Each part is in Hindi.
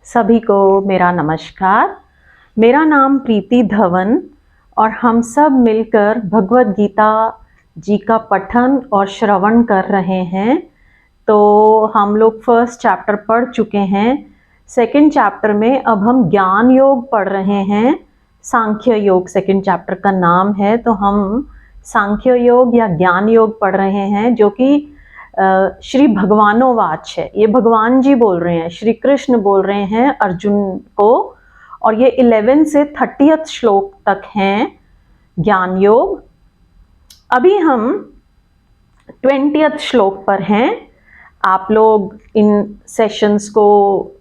सभी को मेरा नमस्कार। मेरा नाम प्रीति धवन और हम सब मिलकर भगवत गीता जी का पठन और श्रवण कर रहे हैं। तो हम लोग फर्स्ट चैप्टर पढ़ चुके हैं। सेकंड चैप्टर में अब हम ज्ञान योग पढ़ रहे हैं। सांख्य योग सेकंड चैप्टर का नाम है। तो हम सांख्य योग या ज्ञान योग पढ़ रहे हैं, जो कि श्री भगवानोवाच है। ये भगवान जी बोल रहे हैं, श्री कृष्ण बोल रहे हैं अर्जुन को। और ये 11 से 30 श्लोक तक हैं ज्ञान योग। अभी हम 20 श्लोक पर हैं। आप लोग इन सेशंस को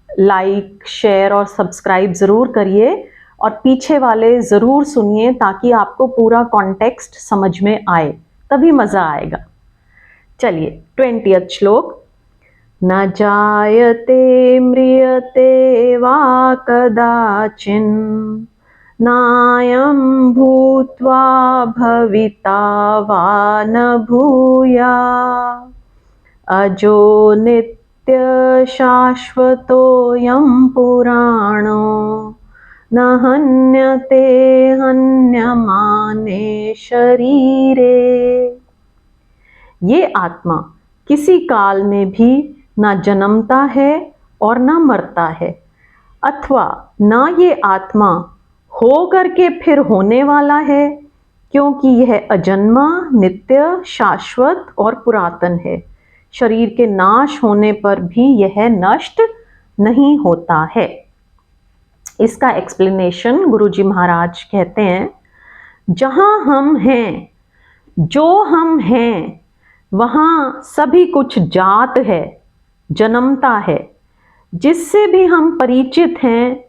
लाइक, शेयर और सब्सक्राइब ज़रूर करिए और पीछे वाले ज़रूर सुनिए, ताकि आपको पूरा कॉन्टेक्स्ट समझ में आए, तभी मज़ा आएगा। चलिए 20 श्लोक। न जायते म्रियते वा कदाचिन नायं भूत्वा भविता वा न भूया अजो नित्य शाश्वतोऽयं पुराणो न हन्यते हन्यमाने शरीरे। ये आत्मा किसी काल में भी ना जन्मता है और ना मरता है, अथवा ना ये आत्मा हो करके फिर होने वाला है, क्योंकि यह अजन्मा, नित्य, शाश्वत और पुरातन है। शरीर के नाश होने पर भी यह नष्ट नहीं होता है। इसका एक्सप्लेनेशन गुरुजी महाराज कहते हैं, जहां हम हैं, जो हम हैं, वहाँ सभी कुछ जात है, जन्मता है। जिससे भी हम परिचित हैं,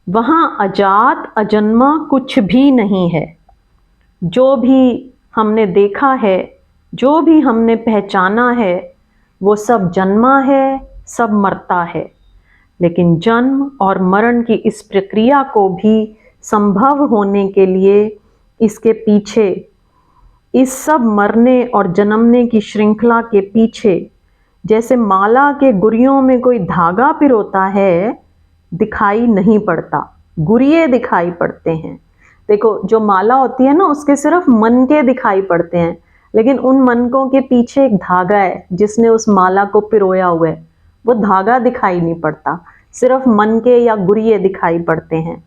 वहाँ अजात अजन्मा कुछ भी नहीं है। जो भी हमने देखा है, जो भी हमने पहचाना है, वो सब जन्मा है, सब मरता है। लेकिन जन्म और मरण की इस प्रक्रिया को भी संभव होने के लिए इसके पीछे, इस सब मरने और जन्मने की श्रृंखला के पीछे, जैसे माला के गुरियों में कोई धागा पिरोता है, दिखाई नहीं पड़ता, गुरिये दिखाई पड़ते हैं। देखो, जो माला होती है ना, उसके सिर्फ मनके दिखाई पड़ते हैं, लेकिन उन मनकों के पीछे एक धागा है जिसने उस माला को पिरोया हुआ है। वो धागा दिखाई नहीं पड़ता, सिर्फ मनके या गुरिये दिखाई पड़ते हैं।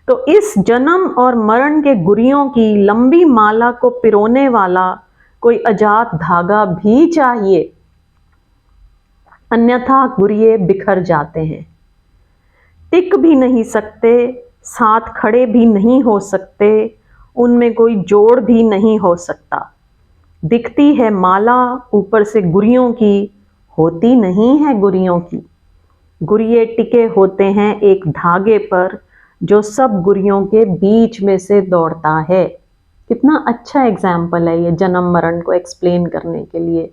तो इस जन्म और मरण के गुरियों की लंबी माला को पिरोने वाला कोई अजात धागा भी चाहिए, अन्यथा गुरिये बिखर जाते हैं, टिक भी नहीं सकते, साथ खड़े भी नहीं हो सकते, उनमें कोई जोड़ भी नहीं हो सकता। दिखती है माला, ऊपर से गुरियों की, होती नहीं है गुरियों की। गुरिये टिके होते हैं एक धागे पर, जो सब गुरियों के बीच में से दौड़ता है। कितना अच्छा एग्जाम्पल है ये जन्म मरण को एक्सप्लेन करने के लिए,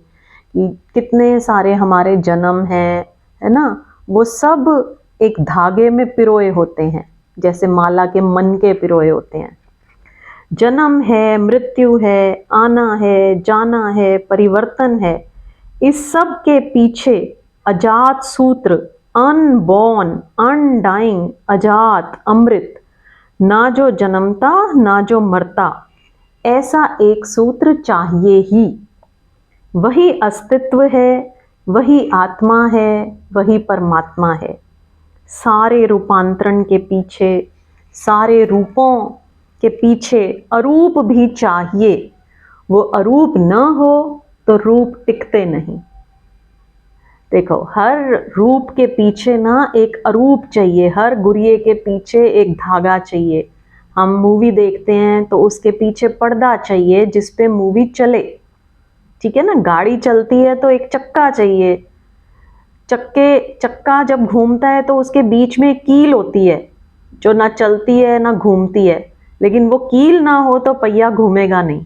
कि कितने सारे हमारे जन्म हैं, है ना, वो सब एक धागे में पिरोए होते हैं, जैसे माला के मन के पिरोए होते हैं। जन्म है, मृत्यु है, आना है, जाना है, परिवर्तन है, इस सब के पीछे अजात सूत्र, अनबॉर्न, अनडाइंग, अजात, अमृत, ना जो जन्मता ना जो मरता, ऐसा एक सूत्र चाहिए ही। वही अस्तित्व है, वही आत्मा है, वही परमात्मा है। सारे रूपांतरण के पीछे, सारे रूपों के पीछे अरूप भी चाहिए। वो अरूप न हो तो रूप टिकते नहीं। देखो, हर रूप के पीछे ना एक अरूप चाहिए, हर गुरिये के पीछे एक धागा चाहिए। हम मूवी देखते हैं तो उसके पीछे पर्दा चाहिए जिस पे मूवी चले, ठीक है ना। गाड़ी चलती है तो एक चक्का चाहिए, चक्का जब घूमता है तो उसके बीच में कील होती है, जो ना चलती है ना घूमती है, लेकिन वो कील ना हो तो पहिया घूमेगा नहीं।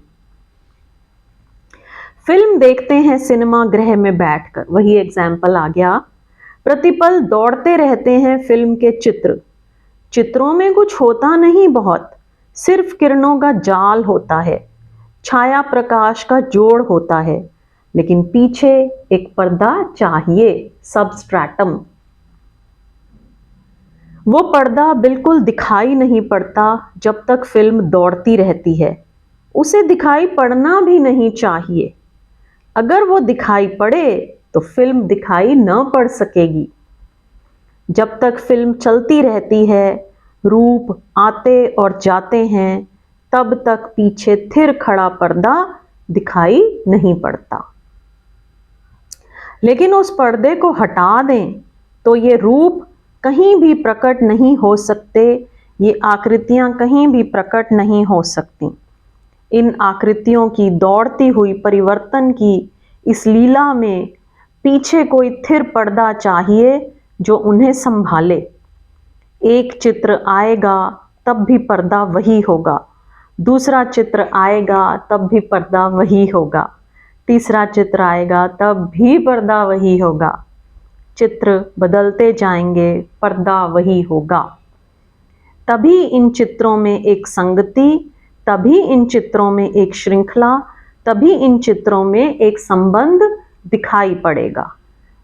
फिल्म देखते हैं सिनेमा गृह में बैठकर, वही एग्जाम्पल आ गया। प्रतिपल दौड़ते रहते हैं फिल्म के चित्र, चित्रों में कुछ होता नहीं बहुत, सिर्फ किरणों का जाल होता है, छाया प्रकाश का जोड़ होता है, लेकिन पीछे एक पर्दा चाहिए, सबस्ट्रैटम। वो पर्दा बिल्कुल दिखाई नहीं पड़ता जब तक फिल्म दौड़ती रहती है। उसे दिखाई पड़ना भी नहीं चाहिए। अगर वो दिखाई पड़े तो फिल्म दिखाई न पड़ सकेगी। जब तक फिल्म चलती रहती है, रूप आते और जाते हैं, तब तक पीछे थिर खड़ा पर्दा दिखाई नहीं पड़ता। लेकिन उस पर्दे को हटा दें तो ये रूप कहीं भी प्रकट नहीं हो सकते, ये आकृतियां कहीं भी प्रकट नहीं हो सकती। इन आकृतियों की दौड़ती हुई परिवर्तन की इस लीला में पीछे कोई थिर पर्दा चाहिए जो उन्हें संभाले। एक चित्र आएगा तब भी पर्दा वही होगा, दूसरा चित्र आएगा तब भी पर्दा वही होगा, तीसरा चित्र आएगा तब भी पर्दा वही होगा। चित्र बदलते जाएंगे, पर्दा वही होगा। तभी इन चित्रों में एक संगति, तभी इन चित्रों में एक श्रृंखला, तभी इन चित्रों में एक संबंध दिखाई पड़ेगा।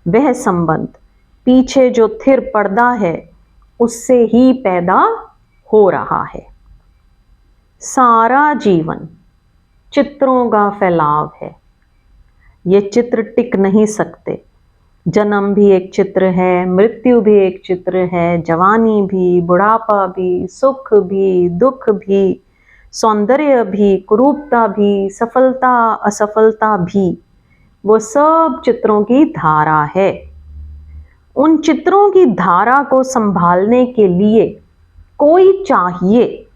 वह संबंध पीछे जो थिर पर्दा है उससे ही पैदा हो रहा है। सारा जीवन चित्रों का फैलाव है। ये चित्र टिक नहीं सकते। जन्म भी एक चित्र है, मृत्यु भी एक चित्र है, जवानी भी, बुढ़ापा भी, सुख भी, दुख भी, सौंदर्य भी, कुरूपता भी, सफलता असफलता भी, वो सब चित्रों की धारा है। उन चित्रों की धारा को संभालने के लिए कोई चाहिए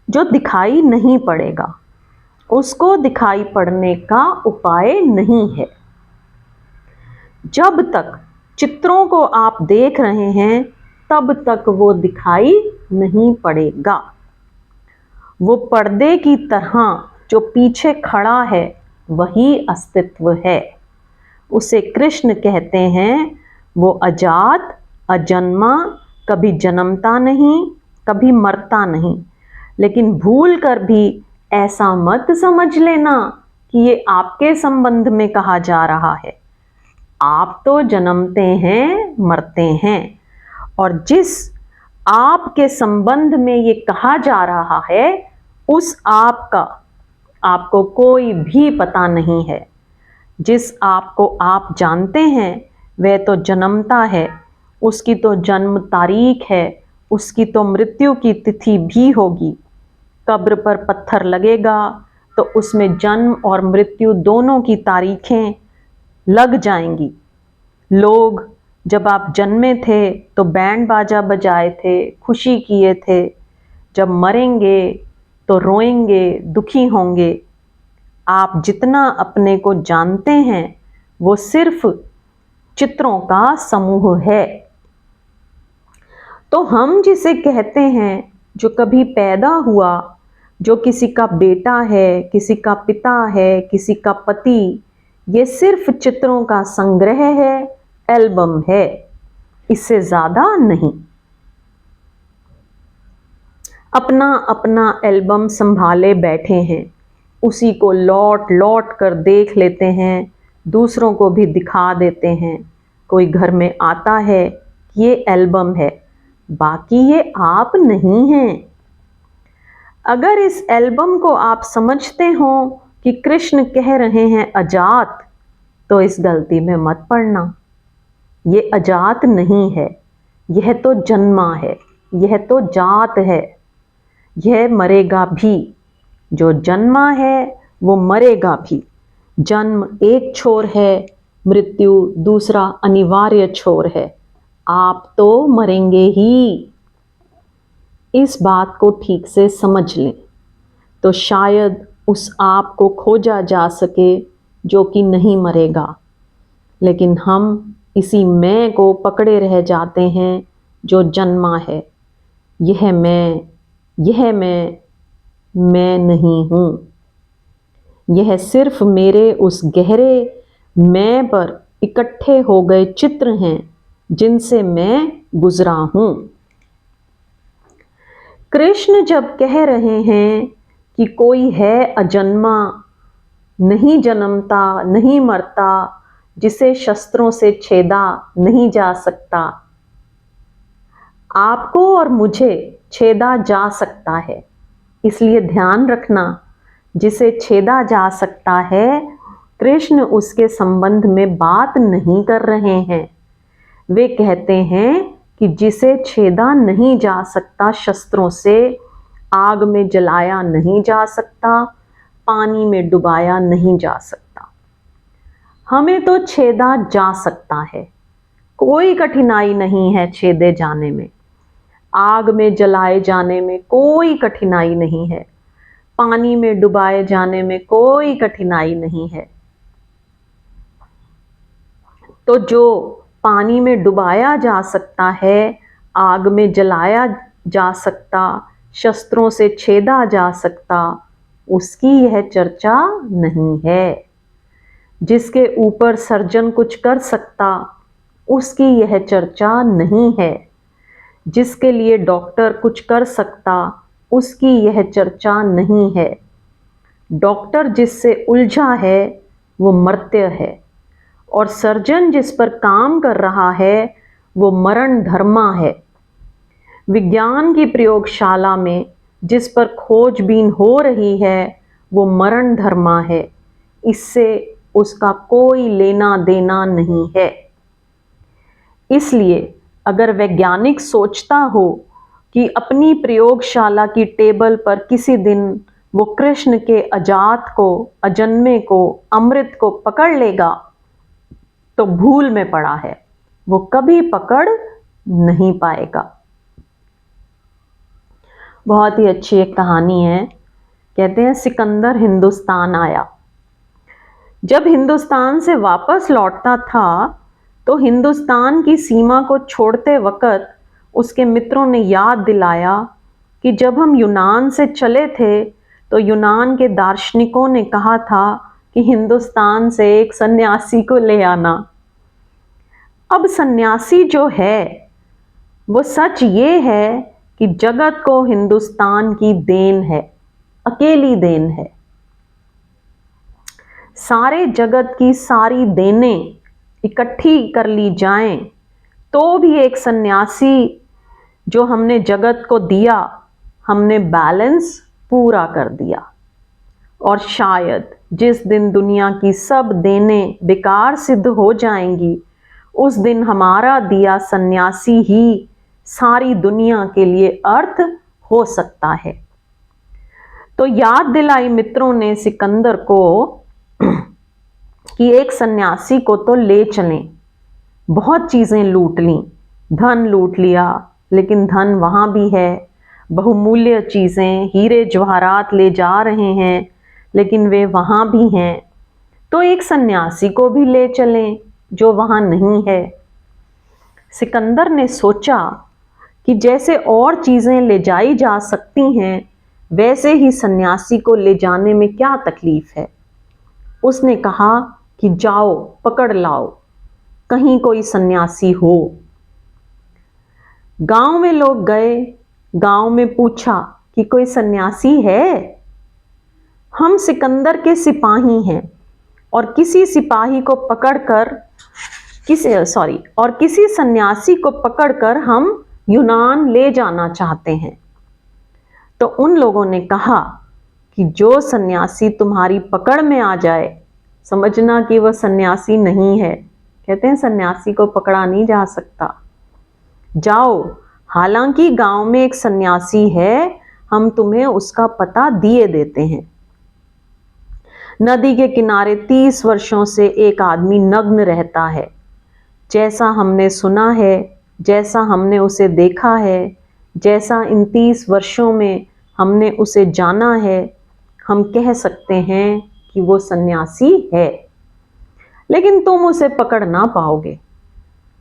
जो दिखाई नहीं पड़ेगा। उसको दिखाई पड़ने का उपाय नहीं है। जब तक चित्रों को आप देख रहे हैं तब तक वो दिखाई नहीं पड़ेगा। वो पर्दे की तरह जो पीछे खड़ा है वही अस्तित्व है। उसे कृष्ण कहते हैं। वो अजात, अजन्मा, कभी जन्मता नहीं, कभी मरता नहीं। लेकिन भूल कर भी ऐसा मत समझ लेना कि ये आपके संबंध में कहा जा रहा है। आप तो जन्मते हैं, मरते हैं, और जिस आपके संबंध में ये कहा जा रहा है उस आप का आपको कोई भी पता नहीं है। जिस आप को आप जानते हैं वह तो जन्मता है, उसकी तो जन्म तारीख है, उसकी तो मृत्यु की तिथि भी होगी। कब्र पर पत्थर लगेगा तो उसमें जन्म और मृत्यु दोनों की तारीखें लग जाएंगी। लोग जब आप जन्मे थे तो बैंड बाजा बजाए थे, खुशी किए थे। जब मरेंगे तो रोएंगे, दुखी होंगे। आप जितना अपने को जानते हैं वो सिर्फ चित्रों का समूह है। तो हम जिसे कहते हैं, जो कभी पैदा हुआ, जो किसी का बेटा है, किसी का पिता है, किसी का पति, ये सिर्फ चित्रों का संग्रह है, एल्बम है, इससे ज्यादा नहीं। अपना अपना एल्बम संभाले बैठे हैं, उसी को लौट लौट कर देख लेते हैं, दूसरों को भी दिखा देते हैं। कोई घर में आता है, ये एल्बम है, बाकी ये आप नहीं हैं। अगर इस एल्बम को आप समझते हो कि कृष्ण कह रहे हैं अजात, तो इस गलती में मत पड़ना। ये अजात नहीं है, यह तो जन्मा है, यह तो जात है, यह मरेगा भी। जो जन्मा है वो मरेगा भी। जन्म एक छोर है, मृत्यु दूसरा अनिवार्य छोर है। आप तो मरेंगे ही। इस बात को ठीक से समझ लें तो शायद उस आप को खोजा जा सके जो कि नहीं मरेगा। लेकिन हम इसी मैं को पकड़े रह जाते हैं जो जन्मा है। यह मैं नहीं हूँ। यह सिर्फ मेरे उस गहरे मैं पर इकट्ठे हो गए चित्र हैं जिनसे मैं गुजरा हूँ। कृष्ण जब कह रहे हैं कि कोई है अजन्मा, नहीं जन्मता, नहीं मरता, जिसे शस्त्रों से छेदा नहीं जा सकता, आपको और मुझे छेदा जा सकता है, इसलिए ध्यान रखना, जिसे छेदा जा सकता है कृष्ण उसके संबंध में बात नहीं कर रहे हैं। वे कहते हैं कि जिसे छेदा नहीं जा सकता शस्त्रों से, आग में जलाया नहीं जा सकता, पानी में डुबाया नहीं जा सकता। हमें तो छेदा जा सकता है, कोई कठिनाई नहीं है छेदे जाने में। आग में जलाए जाने में कोई कठिनाई नहीं है, पानी में डुबाए जाने में कोई कठिनाई नहीं है। तो जो पानी में डुबाया जा सकता है, आग में जलाया जा सकता, शस्त्रों से छेदा जा सकता, उसकी यह चर्चा नहीं है। जिसके ऊपर सर्जन कुछ कर सकता, उसकी यह चर्चा नहीं है। जिसके लिए डॉक्टर कुछ कर सकता, उसकी यह चर्चा नहीं है। डॉक्टर जिससे उलझा है वो मर्त्य है, और सर्जन जिस पर काम कर रहा है वो मरण धर्मा है। विज्ञान की प्रयोगशाला में जिस पर खोजबीन हो रही है वो मरण धर्मा है, इससे उसका कोई लेना देना नहीं है। इसलिए अगर वैज्ञानिक सोचता हो कि अपनी प्रयोगशाला की टेबल पर किसी दिन वो कृष्ण के अजात को, अजन्मे को, अमृत को पकड़ लेगा, तो भूल में पड़ा है, वो कभी पकड़ नहीं पाएगा। बहुत ही अच्छी एक कहानी है। कहते हैं सिकंदर हिंदुस्तान आया। जब हिंदुस्तान से वापस लौटता था तो हिंदुस्तान की सीमा को छोड़ते वक्त उसके मित्रों ने याद दिलाया कि जब हम यूनान से चले थे तो यूनान के दार्शनिकों ने कहा था कि हिंदुस्तान से एक सन्यासी को ले आना। अब सन्यासी जो है वो सच ये है कि जगत को हिंदुस्तान की देन है, अकेली देन है। सारे जगत की सारी देनें इकट्ठी कर ली जाएं तो भी एक सन्यासी जो हमने जगत को दिया, हमने बैलेंस पूरा कर दिया। और शायद जिस दिन दुनिया की सब देनें बेकार सिद्ध हो जाएंगी, उस दिन हमारा दिया सन्यासी ही सारी दुनिया के लिए अर्थ हो सकता है। तो याद दिलाई मित्रों ने सिकंदर को कि एक सन्यासी को तो ले चलें। बहुत चीजें लूट ली, धन लूट लिया, लेकिन धन वहां भी है। बहुमूल्य चीजें, हीरे जवाहरात ले जा रहे हैं, लेकिन वे वहां भी हैं। तो एक सन्यासी को भी ले चलें जो वहां नहीं है। सिकंदर ने सोचा कि जैसे और चीजें ले जाई जा सकती हैं, वैसे ही सन्यासी को ले जाने में क्या तकलीफ है। उसने कहा कि जाओ पकड़ लाओ, कहीं कोई सन्यासी हो। गांव में लोग गए, गांव में पूछा कि कोई सन्यासी है। हम सिकंदर के सिपाही हैं और किसी सिपाही को पकड़कर किसी सन्यासी को पकड़कर हम यूनान ले जाना चाहते हैं। तो उन लोगों ने कहा कि जो सन्यासी तुम्हारी पकड़ में आ जाए, समझना कि वह सन्यासी नहीं है। कहते हैं सन्यासी को पकड़ा नहीं जा सकता। जाओ, हालांकि गांव में एक सन्यासी है, हम तुम्हें उसका पता दिए देते हैं। नदी के किनारे 30 वर्षों से एक आदमी नग्न रहता है। जैसा हमने सुना है, जैसा हमने उसे देखा है, जैसा इन 30 वर्षों में हमने उसे जाना है, हम कह सकते हैं कि वो सन्यासी है। लेकिन तुम उसे पकड़ ना पाओगे।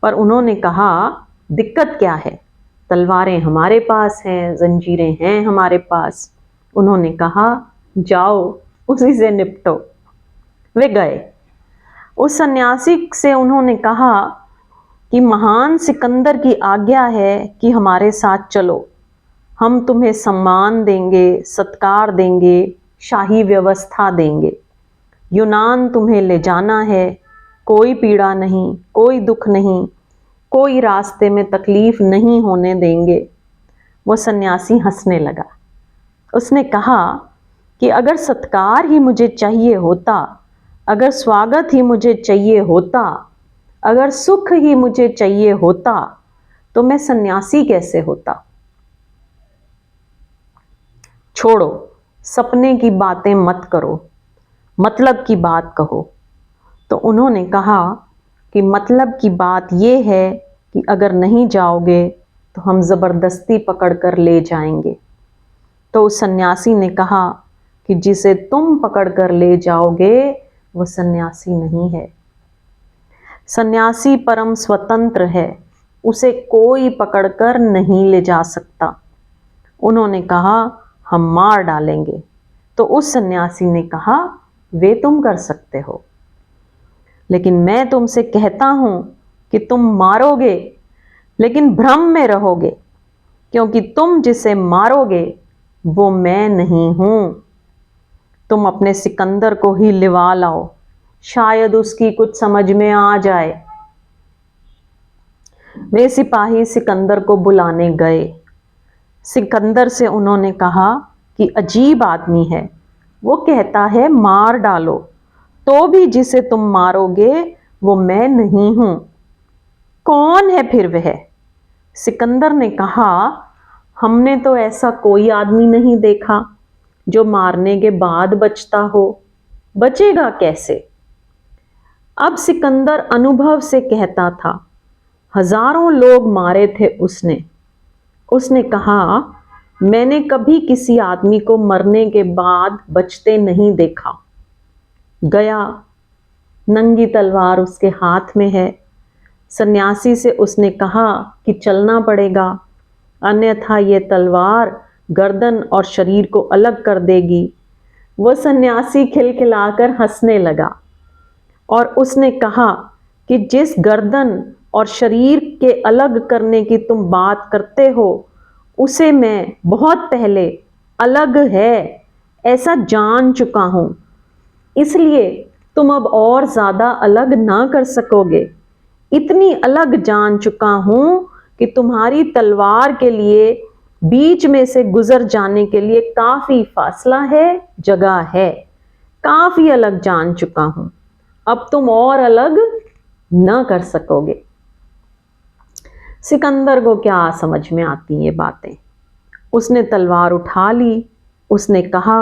पर उन्होंने कहा दिक्कत क्या है, तलवारें हमारे पास हैं, जंजीरें हैं हमारे पास। उन्होंने कहा जाओ उसी से निपटो। वे गए। उस सन्यासी से उन्होंने कहा कि महान सिकंदर की आज्ञा है कि हमारे साथ चलो, हम तुम्हें सम्मान देंगे, सत्कार देंगे, शाही व्यवस्था देंगे। यूनान तुम्हें ले जाना है, कोई पीड़ा नहीं, कोई दुख नहीं। कोई रास्ते में तकलीफ नहीं होने देंगे। वो सन्यासी हंसने लगा। उसने कहा कि अगर सत्कार ही मुझे चाहिए होता, अगर स्वागत ही मुझे चाहिए होता, अगर सुख ही मुझे चाहिए होता, तो मैं सन्यासी कैसे होता। छोड़ो, सपने की बातें मत करो, मतलब की बात कहो। तो उन्होंने कहा कि मतलब की बात यह है कि अगर नहीं जाओगे तो हम ज़बरदस्ती पकड़कर ले जाएंगे। तो उस सन्यासी ने कहा कि जिसे तुम पकड़कर ले जाओगे वो सन्यासी नहीं है। सन्यासी परम स्वतंत्र है, उसे कोई पकड़कर नहीं ले जा सकता। उन्होंने कहा हम मार डालेंगे। तो उस सन्यासी ने कहा वे तुम कर सकते हो, लेकिन मैं तुमसे कहता हूं कि तुम मारोगे, लेकिन भ्रम में रहोगे, क्योंकि तुम जिसे मारोगे वो मैं नहीं हूं। तुम अपने सिकंदर को ही लिवा लाओ, शायद उसकी कुछ समझ में आ जाए। वे सिपाही सिकंदर को बुलाने गए। सिकंदर से उन्होंने कहा कि अजीब आदमी है, वो कहता है मार डालो, तो भी जिसे तुम मारोगे वो मैं नहीं हूं। कौन है फिर वह? सिकंदर ने कहा हमने तो ऐसा कोई आदमी नहीं देखा जो मारने के बाद बचता हो। बचेगा कैसे? अब सिकंदर अनुभव से कहता था, हजारों लोग मारे थे उसने कहा मैंने कभी किसी आदमी को मरने के बाद बचते नहीं देखा। गया, नंगी तलवार उसके हाथ में है। सन्यासी से उसने कहा कि चलना पड़ेगा, अन्यथा ये तलवार गर्दन और शरीर को अलग कर देगी। वह सन्यासी खिलखिलाकर हंसने लगा और उसने कहा कि जिस गर्दन और शरीर के अलग करने की तुम बात करते हो उसे मैं बहुत पहले अलग है ऐसा जान चुका हूं, इसलिए तुम अब और ज्यादा अलग ना कर सकोगे। इतनी अलग जान चुका हूं कि तुम्हारी तलवार के लिए बीच में से गुजर जाने के लिए काफी फासला है, जगह है। काफी अलग जान चुका हूं, अब तुम और अलग ना कर सकोगे। सिकंदर को क्या समझ में आती ये बातें। उसने तलवार उठा ली। उसने कहा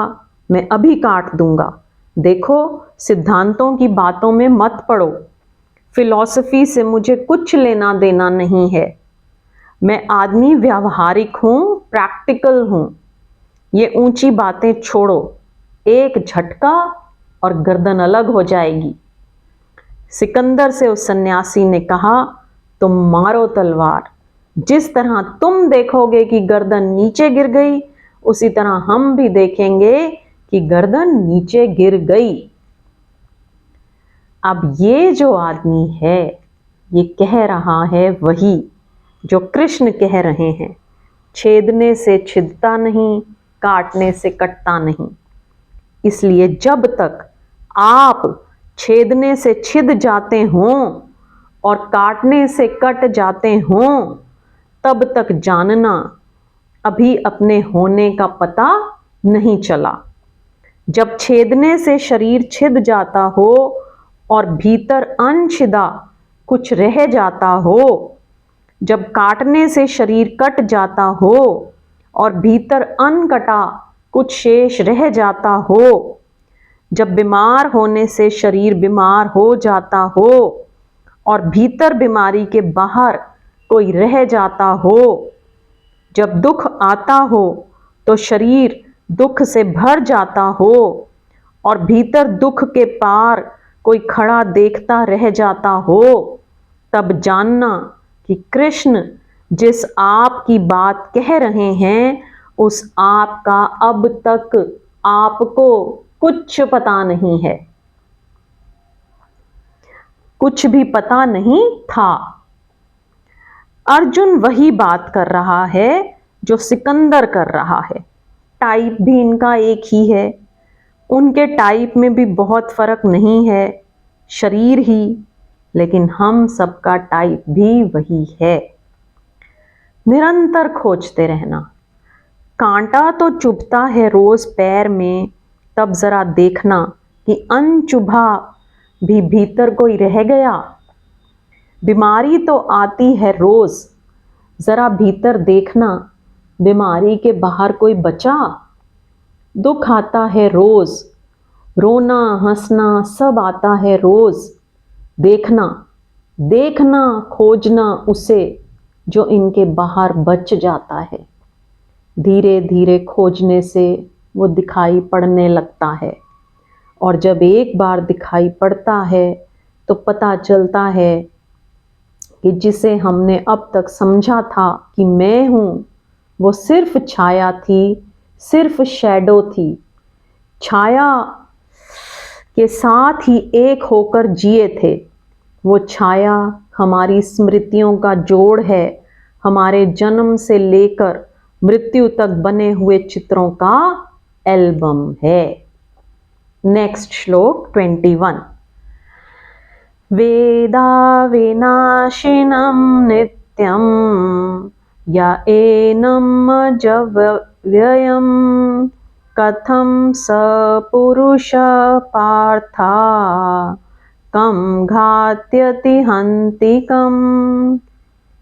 मैं अभी काट दूंगा। देखो, सिद्धांतों की बातों में मत पड़ो। फिलॉसफी से मुझे कुछ लेना देना नहीं है। मैं आदमी व्यावहारिक हूं, प्रैक्टिकल हूं। ये ऊंची बातें छोड़ो, एक झटका और गर्दन अलग हो जाएगी। सिकंदर से उस सन्यासी ने कहा तुम मारो तलवार। जिस तरह तुम देखोगे कि गर्दन नीचे गिर गई, उसी तरह हम भी देखेंगे कि गर्दन नीचे गिर गई। अब ये जो आदमी है ये कह रहा है वही जो कृष्ण कह रहे हैं, छेदने से छिदता नहीं, काटने से कटता नहीं। इसलिए जब तक आप छेदने से छिद जाते हों और काटने से कट जाते हों, तब तक जानना अभी अपने होने का पता नहीं चला। जब छेदने से शरीर छिद जाता हो और भीतर अनछिदा कुछ रह जाता हो, जब काटने से शरीर कट जाता हो और भीतर अनकटा कुछ शेष रह जाता हो, जब बीमार होने से शरीर बीमार हो जाता हो और भीतर बीमारी के बाहर कोई रह जाता हो, जब दुख आता हो तो शरीर दुख से भर जाता हो और भीतर दुख के पार कोई खड़ा देखता रह जाता हो, तब जानना कि कृष्ण जिस आप की बात कह रहे हैं उस आप का अब तक आपको कुछ पता नहीं है, कुछ भी पता नहीं था। अर्जुन वही बात कर रहा है जो सिकंदर कर रहा है। टाइप भी इनका एक ही है। उनके टाइप में भी बहुत फर्क नहीं है, शरीर ही, लेकिन हम सबका टाइप भी वही है। निरंतर खोजते रहना। कांटा तो चुभता है रोज पैर में, तब जरा देखना कि अनचुभा भी भीतर कोई रह गया। बीमारी तो आती है रोज, जरा भीतर देखना बीमारी के बाहर कोई बचा। दुख आता है रोज, रोना हंसना सब आता है रोज। देखना देखना खोजना उसे जो इनके बाहर बच जाता है। धीरे धीरे खोजने से वो दिखाई पड़ने लगता है, और जब एक बार दिखाई पड़ता है तो पता चलता है कि जिसे हमने अब तक समझा था कि मैं हूँ, वो सिर्फ छाया थी, सिर्फ शैडो थी। छाया के साथ ही एक होकर जिए थे। वो छाया हमारी स्मृतियों का जोड़ है, हमारे जन्म से लेकर मृत्यु तक बने हुए चित्रों का एल्बम है। नेक्स्ट श्लोक 21। वेदा विनाशिनं नित्यं या एनम् अजव्ययम् कथं स पुरुष पार्था कम घात्यति हन्तिकम्।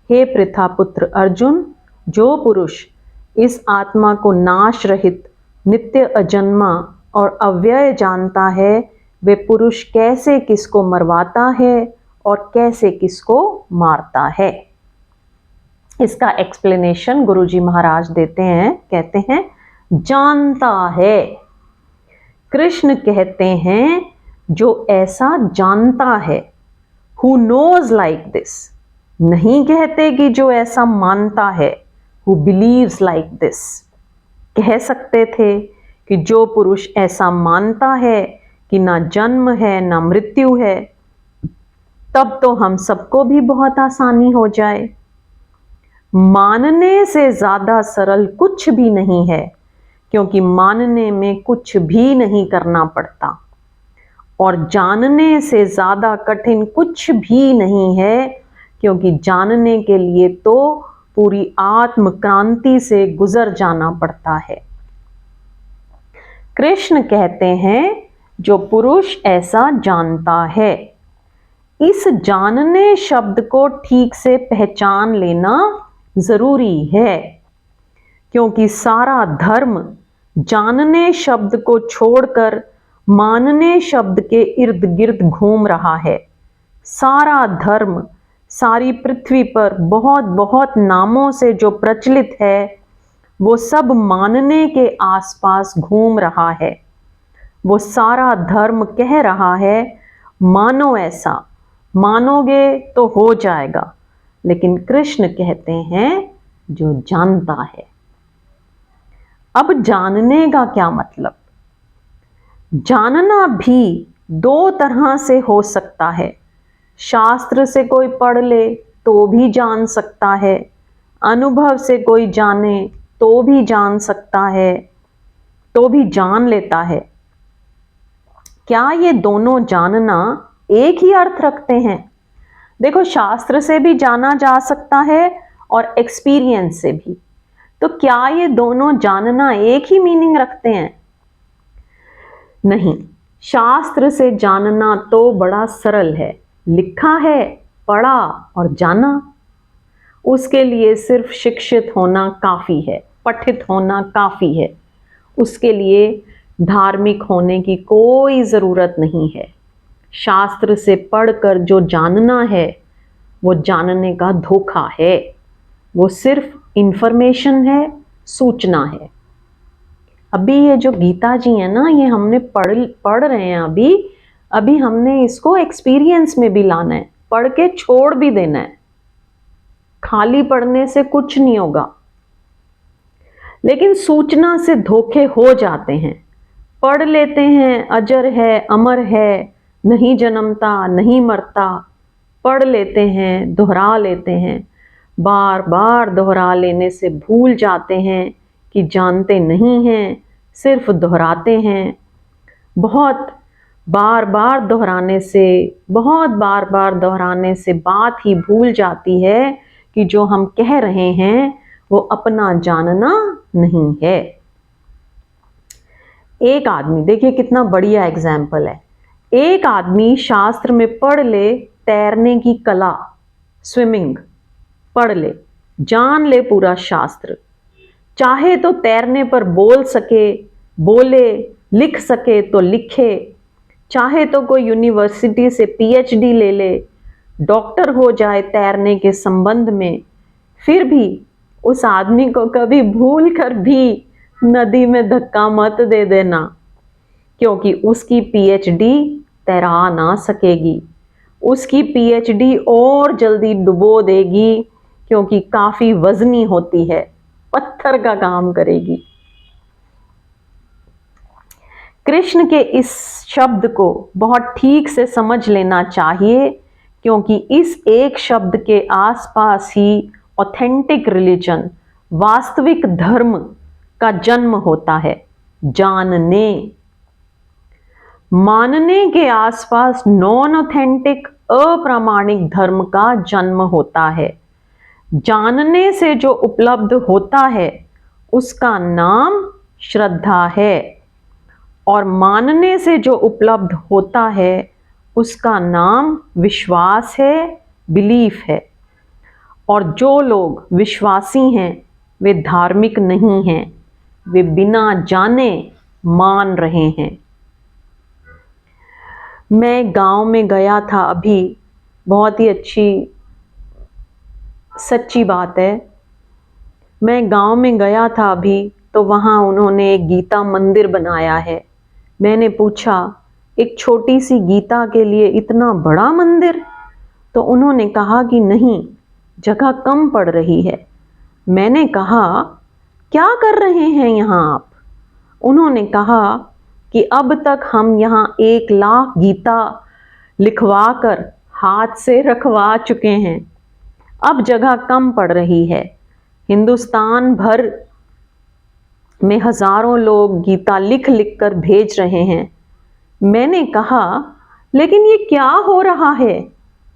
हे पृथापुत्र अर्जुन, जो पुरुष इस आत्मा को नाश रहित, नित्य अजन्मा और अव्यय जानता है, वे पुरुष कैसे किसको मरवाता है और कैसे किसको मारता है। इसका एक्सप्लेनेशन गुरुजी महाराज देते हैं, कहते हैं जानता है। कृष्ण कहते हैं जो ऐसा जानता है, who knows like this। नहीं कहते कि जो ऐसा मानता है, who believes like this। कह सकते थे कि जो पुरुष ऐसा मानता है कि ना जन्म है ना मृत्यु है, तब तो हम सबको भी बहुत आसानी हो जाए। मानने से ज्यादा सरल कुछ भी नहीं है, क्योंकि मानने में कुछ भी नहीं करना पड़ता, और जानने से ज्यादा कठिन कुछ भी नहीं है, क्योंकि जानने के लिए तो पूरी आत्म क्रांति से गुजर जाना पड़ता है। कृष्ण कहते हैं जो पुरुष ऐसा जानता है। इस जानने शब्द को ठीक से पहचान लेना जरूरी है, क्योंकि सारा धर्म जानने शब्द को छोड़कर मानने शब्द के इर्द गिर्द घूम रहा है। सारा धर्म सारी पृथ्वी पर बहुत बहुत नामों से जो प्रचलित है, वो सब मानने के आसपास घूम रहा है। वो सारा धर्म कह रहा है मानो ऐसा, मानोगे तो हो जाएगा, लेकिन कृष्ण कहते हैं जो जानता है। अब जानने का क्या मतलब? जानना भी दो तरह से हो सकता है। शास्त्र से कोई पढ़ ले तो भी जान सकता है, अनुभव से कोई जाने तो भी जान सकता है, तो भी जान लेता है। क्या ये दोनों जानना एक ही अर्थ रखते हैं? देखो, शास्त्र से भी जाना जा सकता है और एक्सपीरियंस से भी। तो क्या ये दोनों जानना एक ही मीनिंग रखते हैं? नहीं। शास्त्र से जानना तो बड़ा सरल है, लिखा है, पढ़ा और जाना। उसके लिए सिर्फ शिक्षित होना काफी है, पठित होना काफी है। उसके लिए धार्मिक होने की कोई जरूरत नहीं है। शास्त्र से पढ़कर जो जानना है, वो जानने का धोखा है। वो सिर्फ इंफॉर्मेशन है, सूचना है। अभी ये जो गीता जी है ना, ये हमने पढ़ रहे हैं अभी हमने इसको एक्सपीरियंस में भी लाना है, पढ़ के छोड़ भी देना है। खाली पढ़ने से कुछ नहीं होगा। लेकिन सूचना से धोखे हो जाते हैं। पढ़ लेते हैं अजर है, अमर है, नहीं जन्मता नहीं मरता, पढ़ लेते हैं, दोहरा लेते हैं। बार बार दोहरा लेने से भूल जाते हैं कि जानते नहीं हैं, सिर्फ दोहराते हैं। बहुत बार बार दोहराने से, बहुत बार बार दोहराने से बात ही भूल जाती है कि जो हम कह रहे हैं वो अपना जानना नहीं है। एक आदमी, देखिए कितना बढ़िया एग्जाम्पल है, एक आदमी शास्त्र में पढ़ ले तैरने की कला, स्विमिंग पढ़ ले, जान ले पूरा शास्त्र, चाहे तो तैरने पर बोल सके, बोले, लिख सके तो लिखे, चाहे तो कोई यूनिवर्सिटी से पीएचडी ले ले, डॉक्टर हो जाए तैरने के संबंध में, फिर भी उस आदमी को कभी भूल कर भी नदी में धक्का मत दे देना, क्योंकि उसकी पीएचडी तैरा ना सकेगी, उसकी पीएचडी और जल्दी डुबो देगी, क्योंकि काफी वजनी होती है, पत्थर का काम करेगी। कृष्ण के इस शब्द को बहुत ठीक से समझ लेना चाहिए, क्योंकि इस एक शब्द के आसपास ही ऑथेंटिक रिलीजन, वास्तविक धर्म का जन्म होता है। जानने, मानने के आसपास नॉन ऑथेंटिक, अप्रामाणिक धर्म का जन्म होता है। जानने से जो उपलब्ध होता है उसका नाम श्रद्धा है, और मानने से जो उपलब्ध होता है उसका नाम विश्वास है, बिलीफ है। और जो लोग विश्वासी हैं वे धार्मिक नहीं हैं, वे बिना जाने मान रहे हैं। मैं गांव में गया था अभी, बहुत ही अच्छी सच्ची बात है, मैं गांव में गया था अभी, तो वहाँ उन्होंने एक गीता मंदिर बनाया है। मैंने पूछा, एक छोटी सी गीता के लिए इतना बड़ा मंदिर? तो उन्होंने कहा कि नहीं, जगह कम पड़ रही है। मैंने कहा, क्या कर रहे हैं यहाँ आप? उन्होंने कहा कि अब तक हम यहाँ 1 लाख गीता लिखवा कर हाथ से रखवा चुके हैं, अब जगह कम पड़ रही है। हिंदुस्तान भर में हजारों लोग गीता लिख लिख कर भेज रहे हैं। मैंने कहा, लेकिन ये क्या हो रहा है,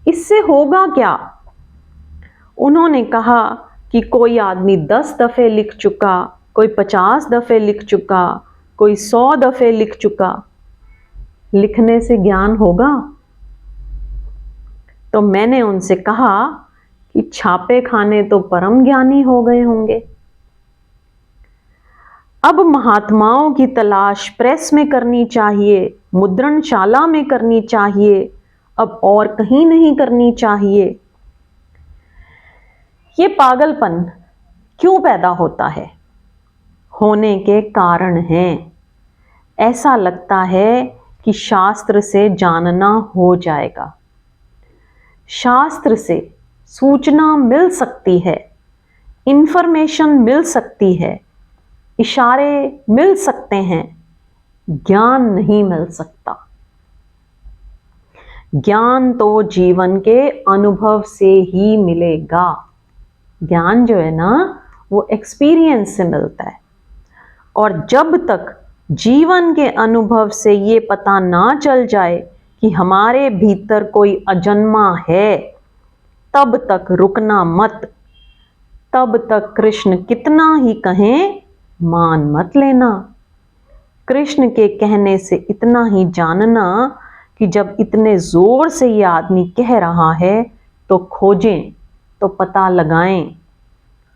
इससे होगा क्या? उन्होंने कहा कि कोई आदमी 10 दफे लिख चुका, कोई 50 दफे लिख चुका, कोई 100 दफे लिख चुका, लिखने से ज्ञान होगा? तो मैंने उनसे कहा कि छापे खाने तो परम ज्ञानी हो गए होंगे। अब महात्माओं की तलाश प्रेस में करनी चाहिए, मुद्रणशाला में करनी चाहिए, अब और कहीं नहीं करनी चाहिए। ये पागलपन क्यों पैदा होता है? होने के कारण हैं। ऐसा लगता है कि शास्त्र से जानना हो जाएगा, शास्त्र से सूचना मिल सकती है, इंफॉर्मेशन मिल सकती है, इशारे मिल सकते हैं, ज्ञान नहीं मिल सकता। ज्ञान तो जीवन के अनुभव से ही मिलेगा। ज्ञान जो है ना, वो एक्सपीरियंस से मिलता है, और जब तक जीवन के अनुभव से ये पता ना चल जाए कि हमारे भीतर कोई अजन्मा है, तब तक रुकना मत, तब तक कृष्ण कितना ही कहें मान मत लेना। कृष्ण के कहने से इतना ही जानना कि जब इतने जोर से ये आदमी कह रहा है तो खोजें, तो पता लगाएं।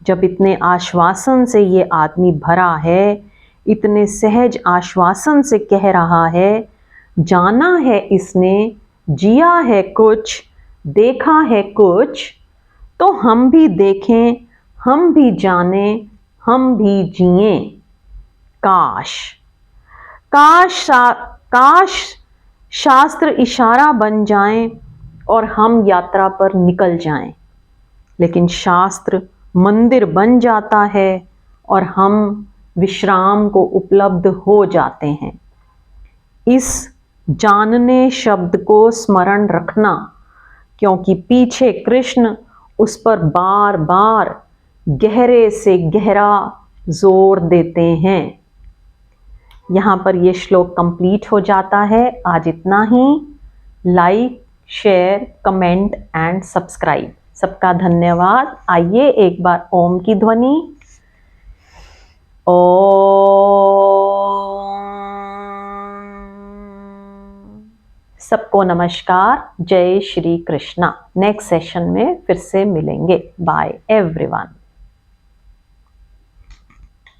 जब इतने आश्वासन से ये आदमी भरा है, इतने सहज आश्वासन से कह रहा है, जाना है इसने, जिया है कुछ, देखा है कुछ, तो हम भी देखें, हम भी जानें, हम भी जिएं। काश काश काश शास्त्र इशारा बन जाएं और हम यात्रा पर निकल जाएं, लेकिन शास्त्र मंदिर बन जाता है और हम विश्राम को उपलब्ध हो जाते हैं। इस जानने शब्द को स्मरण रखना, क्योंकि पीछे कृष्ण उस पर बार बार गहरे से गहरा जोर देते हैं। यहाँ पर ये श्लोक कंप्लीट हो जाता है। आज इतना ही। Like, share, comment and subscribe. सबका धन्यवाद। आइए एक बार ओम की ध्वनि। सबको नमस्कार। जय श्री कृष्णा। नेक्स्ट सेशन में फिर से मिलेंगे। Bye everyone.